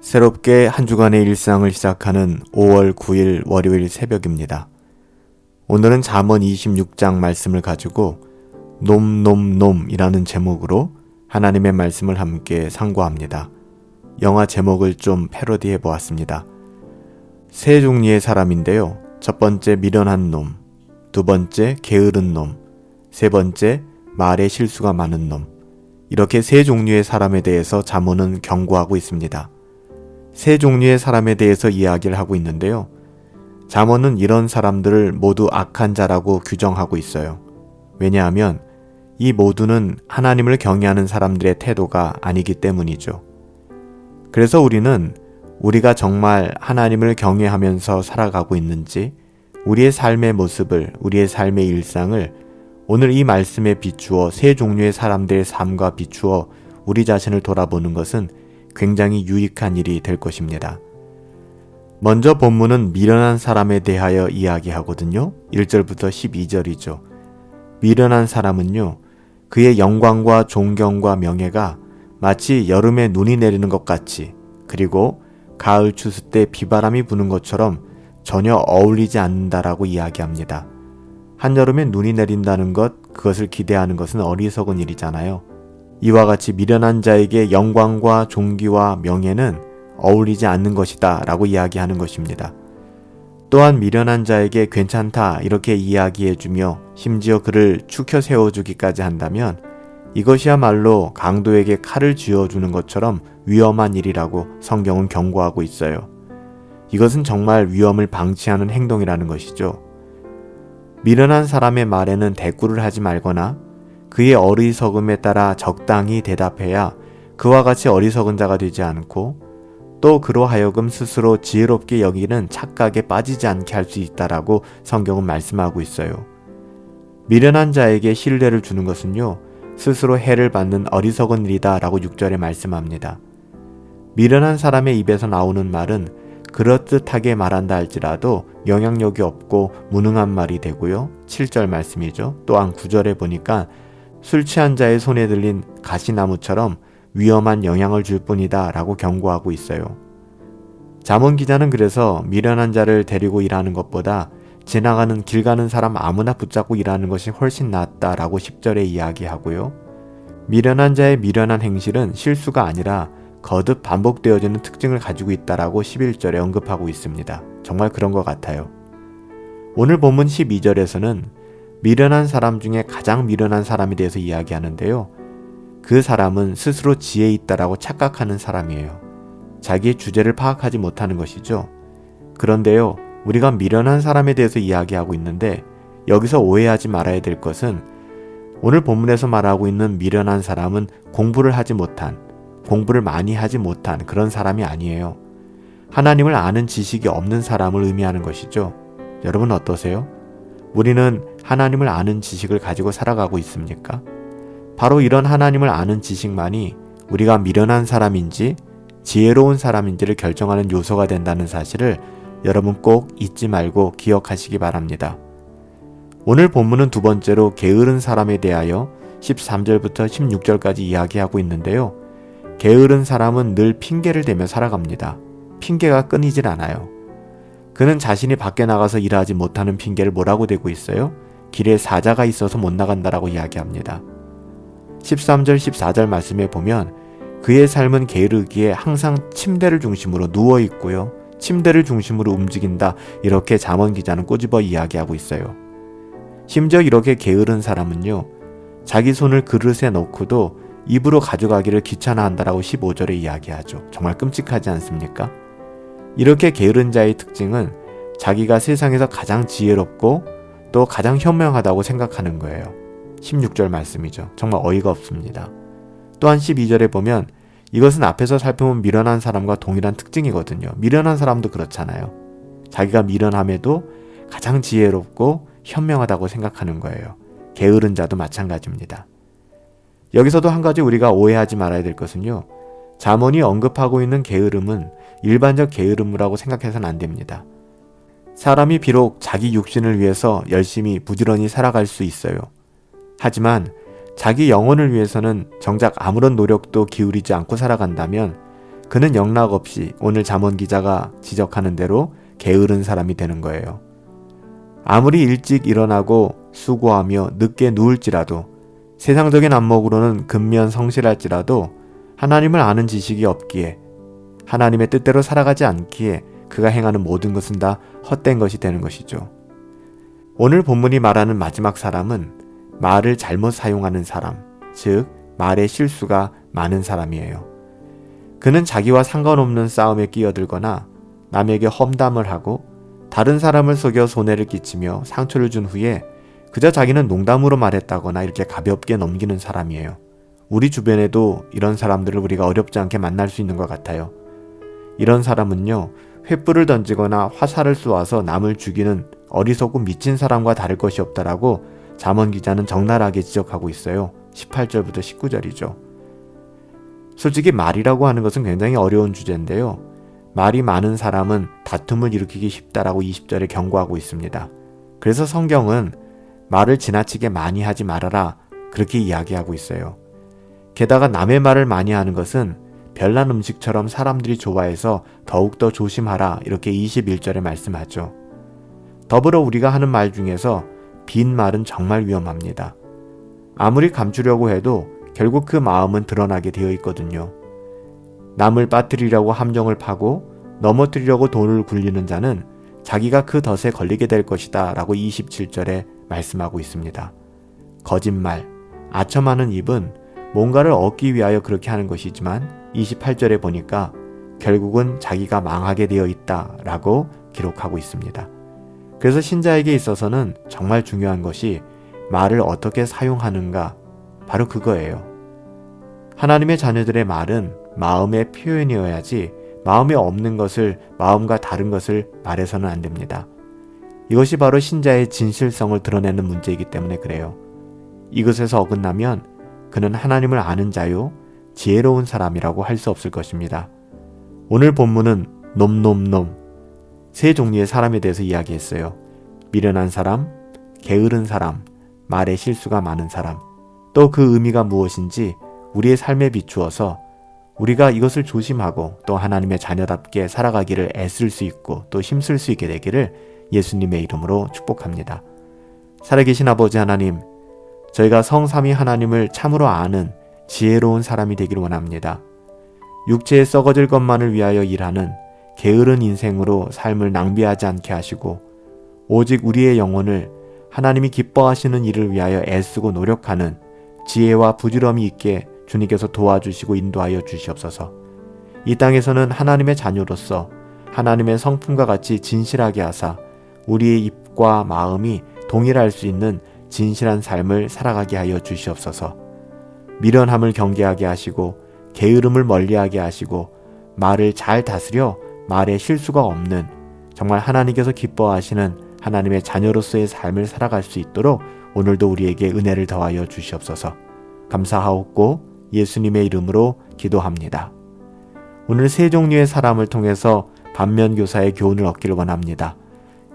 새롭게 한 주간의 일상을 시작하는 5월 9일 월요일 새벽입니다. 오늘은 잠언 26장 말씀을 가지고 놈놈놈이라는 제목으로 하나님의 말씀을 함께 상고합니다. 영화 제목을 좀 패러디해 보았습니다. 세 종류의 사람인데요. 첫 번째 미련한 놈, 두 번째 게으른 놈, 세 번째 말에 실수가 많은 놈. 이렇게 세 종류의 사람에 대해서 잠언은 경고하고 있습니다. 세 종류의 사람에 대해서 이야기를 하고 있는데요. 잠언은 이런 사람들을 모두 악한 자라고 규정하고 있어요. 왜냐하면 이 모두는 하나님을 경외하는 사람들의 태도가 아니기 때문이죠. 그래서 우리가 정말 하나님을 경외하면서 살아가고 있는지, 우리의 삶의 모습을, 우리의 삶의 일상을 오늘 이 말씀에 비추어 세 종류의 사람들의 삶과 비추어 우리 자신을 돌아보는 것은 굉장히 유익한 일이 될 것입니다. 먼저 본문은 미련한 사람에 대하여 이야기하거든요. 1절부터 12절이죠. 미련한 사람은요, 그의 영광과 존경과 명예가 마치 여름에 눈이 내리는 것 같이, 그리고 가을 추수 때 비바람이 부는 것처럼 전혀 어울리지 않는다라고 이야기합니다. 한여름에 눈이 내린다는 것, 그것을 기대하는 것은 어리석은 일이잖아요. 이와 같이 미련한 자에게 영광과 존귀와 명예는 어울리지 않는 것이다 라고 이야기하는 것입니다. 또한 미련한 자에게 괜찮다 이렇게 이야기해주며 심지어 그를 추켜 세워주기까지 한다면 이것이야말로 강도에게 칼을 쥐어주는 것처럼 위험한 일이라고 성경은 경고하고 있어요. 이것은 정말 위험을 방치하는 행동이라는 것이죠. 미련한 사람의 말에는 대꾸를 하지 말거나 그의 어리석음에 따라 적당히 대답해야 그와 같이 어리석은 자가 되지 않고 또 그로 하여금 스스로 지혜롭게 여기는 착각에 빠지지 않게 할 수 있다라고 성경은 말씀하고 있어요. 미련한 자에게 신뢰를 주는 것은요, 스스로 해를 받는 어리석은 일이다 라고 6절에 말씀합니다. 미련한 사람의 입에서 나오는 말은 그럴듯하게 말한다 할지라도 영향력이 없고 무능한 말이 되고요. 7절 말씀이죠. 또한 9절에 보니까 술 취한 자의 손에 들린 가시나무처럼 위험한 영향을 줄 뿐이다 라고 경고하고 있어요. 잠언 기자는 그래서 미련한 자를 데리고 일하는 것보다 지나가는 길 가는 사람 아무나 붙잡고 일하는 것이 훨씬 낫다 라고 10절에 이야기하고요. 미련한 자의 미련한 행실은 실수가 아니라 거듭 반복되어지는 특징을 가지고 있다라고 11절에 언급하고 있습니다. 정말 그런 것 같아요. 오늘 본문 12절에서는 미련한 사람 중에 가장 미련한 사람에 대해서 이야기하는데요. 그 사람은 스스로 지혜 있다라고 착각하는 사람이에요. 자기의 주제를 파악하지 못하는 것이죠. 그런데요, 우리가 미련한 사람에 대해서 이야기하고 있는데 여기서 오해하지 말아야 될 것은 오늘 본문에서 말하고 있는 미련한 사람은 공부를 많이 하지 못한 그런 사람이 아니에요. 하나님을 아는 지식이 없는 사람을 의미하는 것이죠. 여러분 어떠세요? 우리는 하나님을 아는 지식을 가지고 살아가고 있습니까? 바로 이런 하나님을 아는 지식만이 우리가 미련한 사람인지 지혜로운 사람인지를 결정하는 요소가 된다는 사실을 여러분 꼭 잊지 말고 기억하시기 바랍니다. 오늘 본문은 두 번째로 게으른 사람에 대하여 13절부터 16절까지 이야기하고 있는데요. 게으른 사람은 늘 핑계를 대며 살아갑니다. 핑계가 끊이질 않아요. 그는 자신이 밖에 나가서 일하지 못하는 핑계를 뭐라고 대고 있어요? 길에 사자가 있어서 못 나간다라고 이야기합니다. 13절 14절 말씀에 보면 그의 삶은 게으르기에 항상 침대를 중심으로 누워 있고요. 침대를 중심으로 움직인다 이렇게 잠언 기자는 꼬집어 이야기하고 있어요. 심지어 이렇게 게으른 사람은요, 자기 손을 그릇에 넣고도 입으로 가져가기를 귀찮아한다라고 15절에 이야기하죠. 정말 끔찍하지 않습니까? 이렇게 게으른 자의 특징은 자기가 세상에서 가장 지혜롭고 또 가장 현명하다고 생각하는 거예요. 16절 말씀이죠. 정말 어이가 없습니다. 또한 12절에 보면 이것은 앞에서 살펴본 미련한 사람과 동일한 특징이거든요. 미련한 사람도 그렇잖아요. 자기가 미련함에도 가장 지혜롭고 현명하다고 생각하는 거예요. 게으른 자도 마찬가지입니다. 여기서도 한 가지 우리가 오해하지 말아야 될 것은요. 잠언이 언급하고 있는 게으름은 일반적 게으름이라고 생각해서는 안 됩니다. 사람이 비록 자기 육신을 위해서 열심히 부지런히 살아갈 수 있어요. 하지만 자기 영혼을 위해서는 정작 아무런 노력도 기울이지 않고 살아간다면 그는 영락없이 오늘 잠언 기자가 지적하는 대로 게으른 사람이 되는 거예요. 아무리 일찍 일어나고 수고하며 늦게 누울지라도 세상적인 안목으로는 근면 성실할지라도 하나님을 아는 지식이 없기에 하나님의 뜻대로 살아가지 않기에 그가 행하는 모든 것은 다 헛된 것이 되는 것이죠. 오늘 본문이 말하는 마지막 사람은 말을 잘못 사용하는 사람, 즉 말의 실수가 많은 사람이에요. 그는 자기와 상관없는 싸움에 끼어들거나 남에게 험담을 하고 다른 사람을 속여 손해를 끼치며 상처를 준 후에 그저 자기는 농담으로 말했다거나 이렇게 가볍게 넘기는 사람이에요. 우리 주변에도 이런 사람들을 우리가 어렵지 않게 만날 수 있는 것 같아요. 이런 사람은요, 횃불을 던지거나 화살을 쏘아서 남을 죽이는 어리석고 미친 사람과 다를 것이 없다라고 잠언 기자는 적나라하게 지적하고 있어요. 18절부터 19절이죠. 솔직히 말이라고 하는 것은 굉장히 어려운 주제인데요. 말이 많은 사람은 다툼을 일으키기 쉽다라고 20절에 경고하고 있습니다. 그래서 성경은 말을 지나치게 많이 하지 말아라 그렇게 이야기하고 있어요. 게다가 남의 말을 많이 하는 것은 별난 음식처럼 사람들이 좋아해서 더욱더 조심하라 이렇게 21절에 말씀하죠. 더불어 우리가 하는 말 중에서 빈 말은 정말 위험합니다. 아무리 감추려고 해도 결국 그 마음은 드러나게 되어 있거든요. 남을 빠뜨리려고 함정을 파고 넘어뜨리려고 돌을 굴리는 자는 자기가 그 덫에 걸리게 될 것이다 라고 27절에 말씀하고 있습니다. 거짓말, 아첨하는 입은 뭔가를 얻기 위하여 그렇게 하는 것이지만 28절에 보니까 결국은 자기가 망하게 되어 있다 라고 기록하고 있습니다. 그래서 신자에게 있어서는 정말 중요한 것이 말을 어떻게 사용하는가, 바로 그거예요. 하나님의 자녀들의 말은 마음의 표현이어야지 마음에 없는 것을, 마음과 다른 것을 말해서는 안 됩니다. 이것이 바로 신자의 진실성을 드러내는 문제이기 때문에 그래요. 이것에서 어긋나면 그는 하나님을 아는 자요, 지혜로운 사람이라고 할 수 없을 것입니다. 오늘 본문은 놈, 세 종류의 사람에 대해서 이야기했어요. 미련한 사람, 게으른 사람, 말에 실수가 많은 사람. 또 그 의미가 무엇인지 우리의 삶에 비추어서 우리가 이것을 조심하고 또 하나님의 자녀답게 살아가기를 애쓸 수 있고 또 힘쓸 수 있게 되기를 예수님의 이름으로 축복합니다. 살아계신 아버지 하나님, 저희가 성삼위 하나님을 참으로 아는 지혜로운 사람이 되기를 원합니다. 육체에 썩어질 것만을 위하여 일하는 게으른 인생으로 삶을 낭비하지 않게 하시고 오직 우리의 영혼을 하나님이 기뻐하시는 일을 위하여 애쓰고 노력하는 지혜와 부지런함이 있게 주님께서 도와주시고 인도하여 주시옵소서. 이 땅에서는 하나님의 자녀로서 하나님의 성품과 같이 진실하게 하사 우리의 입과 마음이 동일할 수 있는 진실한 삶을 살아가게 하여 주시옵소서. 미련함을 경계하게 하시고 게으름을 멀리하게 하시고 말을 잘 다스려 말에 실수가 없는 정말 하나님께서 기뻐하시는 하나님의 자녀로서의 삶을 살아갈 수 있도록 오늘도 우리에게 은혜를 더하여 주시옵소서. 감사하옵고 예수님의 이름으로 기도합니다. 오늘 세 종류의 사람을 통해서 반면교사의 교훈을 얻기를 원합니다.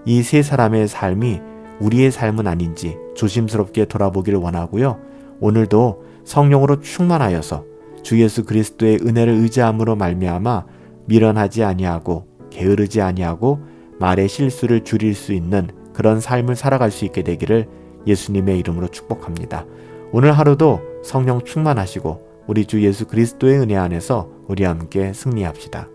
이 세 사람의 삶이 우리의 삶은 아닌지 조심스럽게 돌아보기를 원하고요. 오늘도 성령으로 충만하여서 주 예수 그리스도의 은혜를 의지함으로 말미암아 미련하지 아니하고 게으르지 아니하고 말의 실수를 줄일 수 있는 그런 삶을 살아갈 수 있게 되기를 예수님의 이름으로 축복합니다. 오늘 하루도 성령 충만하시고 우리 주 예수 그리스도의 은혜 안에서 우리 함께 승리합시다.